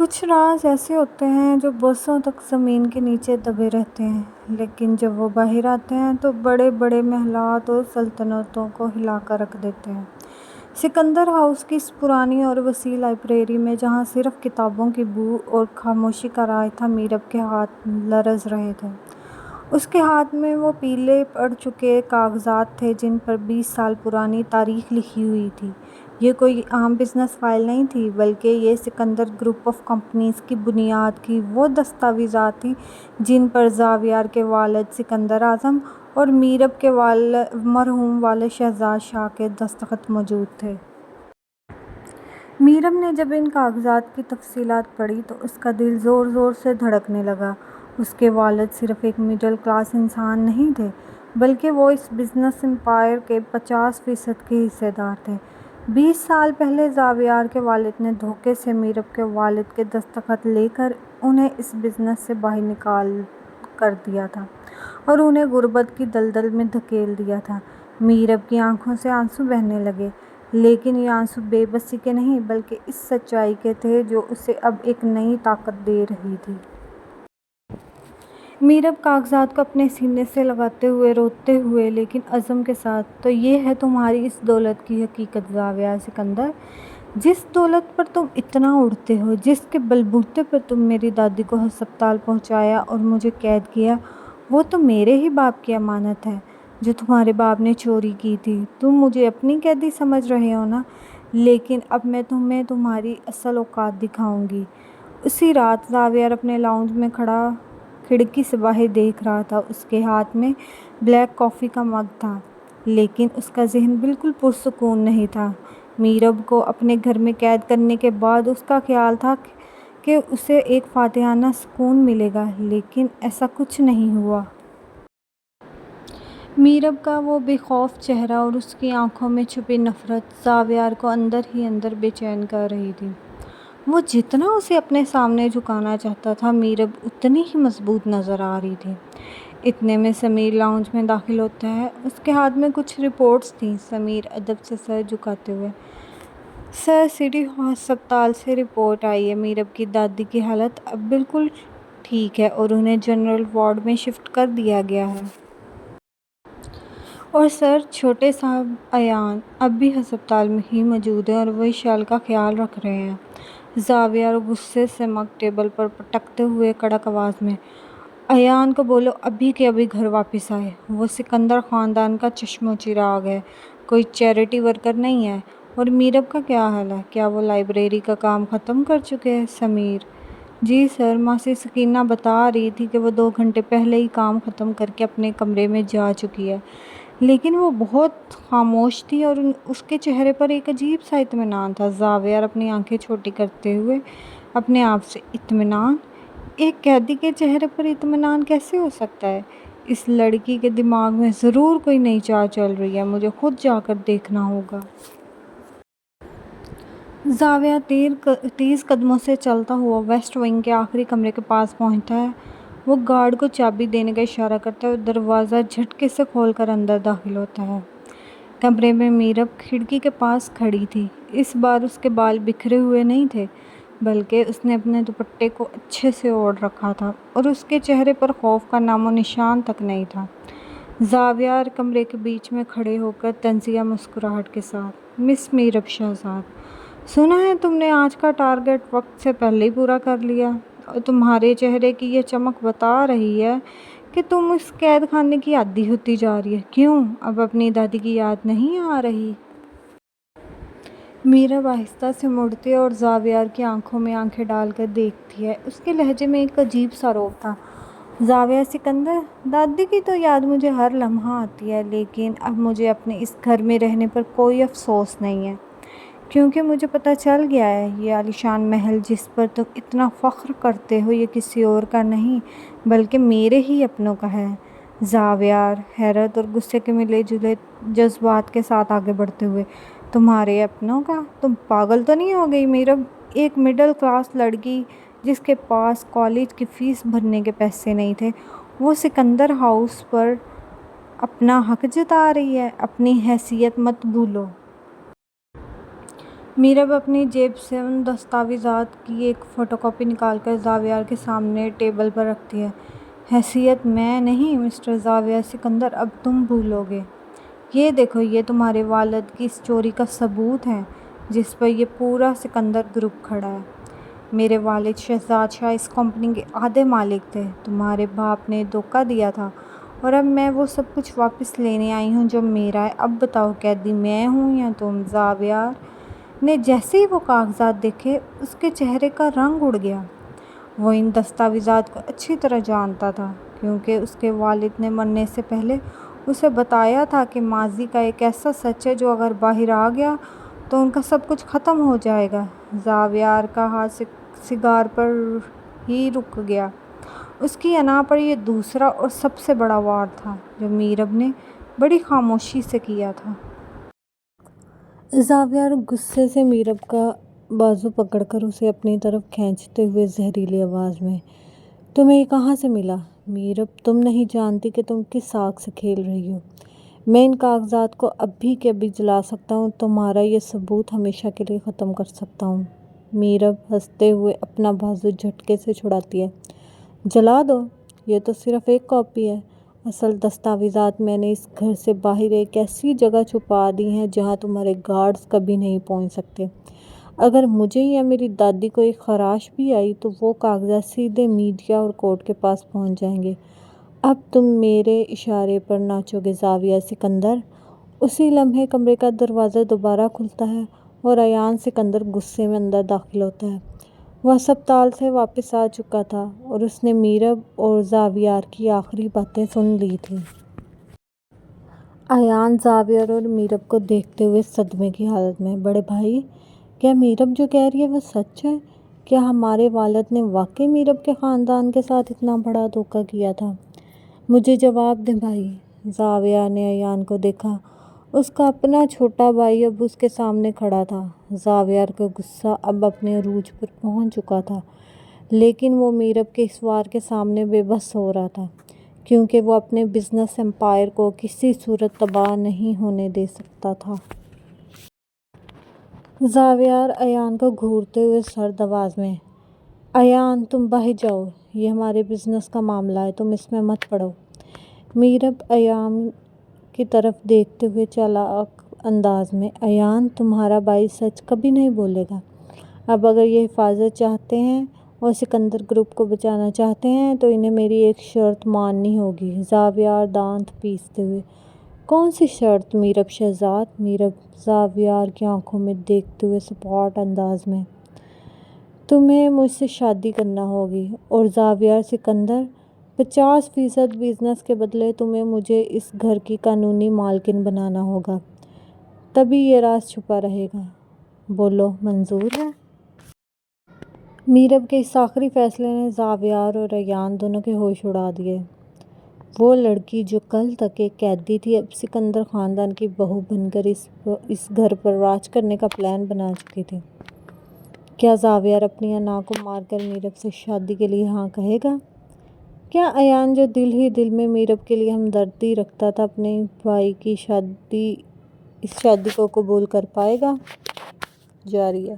کچھ راز ایسے ہوتے ہیں جو برسوں تک زمین کے نیچے دبے رہتے ہیں، لیکن جب وہ باہر آتے ہیں تو بڑے بڑے محلات اور سلطنتوں کو ہلا کر رکھ دیتے ہیں۔ سکندر ہاؤس کی اس پرانی اور وسیع لائبریری میں جہاں صرف کتابوں کی بو اور خاموشی کا راج تھا، میرب کے ہاتھ لرز رہے تھے۔ اس کے ہاتھ میں وہ پیلے پڑ چکے کاغذات تھے جن پر 20 سال پرانی تاریخ لکھی ہوئی تھی۔ یہ کوئی عام بزنس فائل نہیں تھی، بلکہ یہ سکندر گروپ آف کمپنیز کی بنیاد کی وہ دستاویزات تھیں جن پر زاویار کے والد سکندر اعظم اور میرب کے مرحوم والد شہزاد شاہ کے دستخط موجود تھے۔ میرب نے جب ان کاغذات کی تفصیلات پڑھی تو اس کا دل زور زور سے دھڑکنے لگا۔ اس کے والد صرف ایک مڈل کلاس انسان نہیں تھے، بلکہ وہ اس بزنس امپائر کے 50% کے حصص دار تھے۔ 20 سال پہلے زاویار کے والد نے دھوکے سے میرب کے والد کے دستخط لے کر انہیں اس بزنس سے باہر نکال کر دیا تھا اور انہیں غربت کی دلدل میں دھکیل دیا تھا۔ میرب کی آنکھوں سے آنسو بہنے لگے، لیکن یہ آنسو بے بسی کے نہیں بلکہ اس سچائی کے تھے جو اسے اب ایک نئی طاقت دے رہی تھی۔ میرب کاغذات کو اپنے سینے سے لگاتے ہوئے روتے ہوئے لیکن عزم کے ساتھ، تو یہ ہے تمہاری اس دولت کی حقیقت زاویار سکندر، جس دولت پر تم اتنا اڑتے ہو، جس کے بلبوتے پر تم میری دادی کو ہسپتال پہنچایا اور مجھے قید کیا، وہ تو میرے ہی باپ کی امانت ہے جو تمہارے باپ نے چوری کی تھی۔ تم مجھے اپنی قیدی سمجھ رہے ہو نا، لیکن اب میں تمہیں تمہاری اصل اوقات دکھاؤں گی۔ اسی رات زاویار اپنے لاؤنج میں کھڑا کھڑکی سے باہر دیکھ رہا تھا۔ اس کے ہاتھ میں بلیک کافی کا مگ تھا، لیکن اس کا ذہن بالکل پرسکون نہیں تھا۔ میرب کو اپنے گھر میں قید کرنے کے بعد اس کا خیال تھا کہ اسے ایک فاتحانہ سکون ملے گا، لیکن ایسا کچھ نہیں ہوا۔ میرب کا وہ بے خوف چہرہ اور اس کی آنکھوں میں چھپی نفرت زاویار کو اندر ہی اندر بے چین کر رہی تھی۔ وہ جتنا اسے اپنے سامنے جھکانا چاہتا تھا، میرب اتنی ہی مضبوط نظر آ رہی تھی۔ اتنے میں سمیر لاؤنج میں داخل ہوتا ہے۔ اس کے ہاتھ میں کچھ رپورٹس تھیں۔ سمیر ادب سے سر جھکاتے ہوئے، سر، سٹی ہسپتال سے رپورٹ آئی ہے۔ میرب کی دادی کی حالت اب بالکل ٹھیک ہے اور انہیں جنرل وارڈ میں شفٹ کر دیا گیا ہے۔ اور سر، چھوٹے صاحب ایان اب بھی ہسپتال میں ہی موجود ہیں اور وہ وشال کا خیال رکھ رہے ہیں۔ زاویار غصے سے مگ ٹیبل پر پٹکتے ہوئے کڑک آواز میں، ایان کو بولو ابھی کے ابھی گھر واپس آئے۔ وہ سکندر خاندان کا چشم و چراغ ہے، کوئی چیریٹی ورکر نہیں ہے۔ اور میرب کا کیا حال ہے؟ کیا وہ لائبریری کا کام ختم کر چکے ہیں؟ سمیر: جی سر، ماسی سکینہ بتا رہی تھی کہ وہ 2 گھنٹے پہلے ہی کام ختم کر کے اپنے کمرے میں جا چکی ہے، لیکن وہ بہت خاموش تھی اور اس کے چہرے پر ایک عجیب سا اطمینان تھا۔ زاویار اپنی آنکھیں چھوٹی کرتے ہوئے اپنے آپ سے، اطمینان؟ ایک قیدی کے چہرے پر اطمینان کیسے ہو سکتا ہے؟ اس لڑکی کے دماغ میں ضرور کوئی نئی چال چل رہی ہے، مجھے خود جا کر دیکھنا ہوگا۔ زاویار تیز قدموں سے چلتا ہوا ویسٹ ونگ کے آخری کمرے کے پاس پہنچتا ہے۔ وہ گارڈ کو چابی دینے کا اشارہ کرتا ہے اور دروازہ جھٹکے سے کھول کر اندر داخل ہوتا ہے۔ کمرے میں میرب کھڑکی کے پاس کھڑی تھی۔ اس بار اس کے بال بکھرے ہوئے نہیں تھے، بلکہ اس نے اپنے دوپٹے کو اچھے سے اوڑھ رکھا تھا اور اس کے چہرے پر خوف کا نام و نشان تک نہیں تھا۔ زاویار کمرے کے بیچ میں کھڑے ہو کر طنزیہ مسکراہٹ کے ساتھ، مس میرب شہزاد، سنا ہے تم نے آج کا ٹارگٹ وقت سے پہلے ہی پورا کر لیا، اور تمہارے چہرے کی یہ چمک بتا رہی ہے کہ تم اس قید خانے کی عادی ہوتی جا رہی ہے۔ کیوں اب اپنی دادی کی یاد نہیں آ رہی؟ میرب آہستہ سے مڑتی ہے اور زاویار کی آنکھوں میں آنکھیں ڈال کر دیکھتی ہے۔ اس کے لہجے میں ایک عجیب سا روب تھا۔ زاویار سکندر، دادی کی تو یاد مجھے ہر لمحہ آتی ہے، لیکن اب مجھے اپنے اس گھر میں رہنے پر کوئی افسوس نہیں ہے، کیونکہ مجھے پتہ چل گیا ہے یہ عالیشان محل جس پر تم اتنا فخر کرتے ہو یہ کسی اور کا نہیں بلکہ میرے ہی اپنوں کا ہے۔ زاویار حیرت اور غصے کے ملے جلے جذبات کے ساتھ آگے بڑھتے ہوئے، تمہارے اپنوں کا؟ تم پاگل تو نہیں ہو گئی میرب؟ ایک مڈل کلاس لڑکی جس کے پاس کالج کی فیس بھرنے کے پیسے نہیں تھے، وہ سکندر ہاؤس پر اپنا حق جتا رہی ہے؟ اپنی حیثیت مت بھولو۔ میرب اپنی جیب سے ان دستاویزات کی ایک فوٹو کاپی نکال کر زاویار کے سامنے ٹیبل پر رکھتی ہے۔ حیثیت میں نہیں مسٹر زاویار سکندر، اب تم بھولو گے۔ یہ دیکھو، یہ تمہارے والد کی اس چوری کا ثبوت ہے جس پر یہ پورا سکندر گروپ کھڑا ہے۔ میرے والد شہزاد شاہ اس کمپنی کے آدھے مالک تھے۔ تمہارے باپ نے دھوکہ دیا تھا اور اب میں وہ سب کچھ واپس لینے آئی ہوں جو میرا ہے۔ اب بتاؤ، قیدی میں ہوں یا تم؟ زاویار نے جیسے ہی وہ کاغذات دیکھے اس کے چہرے کا رنگ اڑ گیا۔ وہ ان دستاویزات کو اچھی طرح جانتا تھا کیونکہ اس کے والد نے مرنے سے پہلے اسے بتایا تھا کہ ماضی کا ایک ایسا سچ ہے جو اگر باہر آ گیا تو ان کا سب کچھ ختم ہو جائے گا۔ زاویار کا ہاتھ سگار پر ہی رک گیا۔ اس کی انا پر یہ دوسرا اور سب سے بڑا وار تھا جو میرب نے بڑی خاموشی سے کیا تھا۔ زاویار غصے سے میرب کا بازو پکڑ کر اسے اپنی طرف کھینچتے ہوئے زہریلی آواز میں، تمہیں یہ کہاں سے ملا؟ میرب، تم نہیں جانتی کہ تم کس آگ سے کھیل رہی ہو۔ میں ان کاغذات کو ابھی کے ابھی جلا سکتا ہوں، تمہارا یہ ثبوت ہمیشہ کے لیے ختم کر سکتا ہوں۔ میرب ہنستے ہوئے اپنا بازو جھٹکے سے چھڑاتی ہے، جلا دو، یہ تو صرف ایک کاپی ہے۔ اصل دستاویزات میں نے اس گھر سے باہر ایک ایسی جگہ چھپا دی ہیں جہاں تمہارے گارڈز کبھی نہیں پہنچ سکتے۔ اگر مجھے یا میری دادی کو ایک خراش بھی آئی تو وہ کاغذات سیدھے میڈیا اور کورٹ کے پاس پہنچ جائیں گے۔ اب تم میرے اشارے پر ناچو گے زاویار سکندر۔ اسی لمحے کمرے کا دروازہ دوبارہ کھلتا ہے اور ایان سکندر غصے میں اندر داخل ہوتا ہے۔ وہ ہسپتال سے واپس آ چکا تھا اور اس نے میرب اور زاویار کی آخری باتیں سن لی تھیں۔ ایان زاویار اور میرب کو دیکھتے ہوئے صدمے کی حالت میں، بڑے بھائی، کیا میرب جو کہہ رہی ہے وہ سچ ہے؟ کیا ہمارے والد نے واقعی میرب کے خاندان کے ساتھ اتنا بڑا دھوکہ کیا تھا؟ مجھے جواب دیں بھائی۔ زاویار نے ایان کو دیکھا۔ اس کا اپنا چھوٹا بھائی اب اس کے سامنے کھڑا تھا۔ زاویار کا غصہ اب اپنے عروج پر پہنچ چکا تھا، لیکن وہ میرب کے اس وار کے سامنے بے بس ہو رہا تھا کیونکہ وہ اپنے بزنس امپائر کو کسی صورت تباہ نہیں ہونے دے سکتا تھا۔ زاویار ایان کو گھورتے ہوئے سرد آواز میں، ایان تم باہر جاؤ، یہ ہمارے بزنس کا معاملہ ہے، تم اس میں مت پڑو۔ میرب ایان کی طرف دیکھتے ہوئے چالاک انداز میں، ایان تمہارا بھائی سچ کبھی نہیں بولے گا۔ اب اگر یہ حفاظت چاہتے ہیں اور سکندر گروپ کو بچانا چاہتے ہیں تو انہیں میری ایک شرط ماننی ہوگی۔ زاویار دانت پیستے ہوئے، کون سی شرط میرب شہزاد؟ میرب زاویار کی آنکھوں میں دیکھتے ہوئے سپاٹ انداز میں، تمہیں مجھ سے شادی کرنا ہوگی اور زاویار سکندر 50% بزنس کے بدلے تمہیں مجھے اس گھر کی قانونی مالکن بنانا ہوگا، تبھی یہ راز چھپا رہے گا۔ بولو، منظور ہے؟ میرب کے اس آخری فیصلے نے زاویار اور ایان دونوں کے ہوش اڑا دیے۔ وہ لڑکی جو کل تک ایک قیدی تھی اب سکندر خاندان کی بہو بن کر اس گھر پر راج کرنے کا پلان بنا چکی تھی۔ کیا زاویار اپنی انا کو مار کر میرب سے شادی کے لیے ہاں کہے گا؟ کیا ایان جو دل ہی دل میں میرب کے لیے ہمدردی رکھتا تھا اپنے بھائی کی اس شادی کو قبول کر پائے گا؟ جاری ہے۔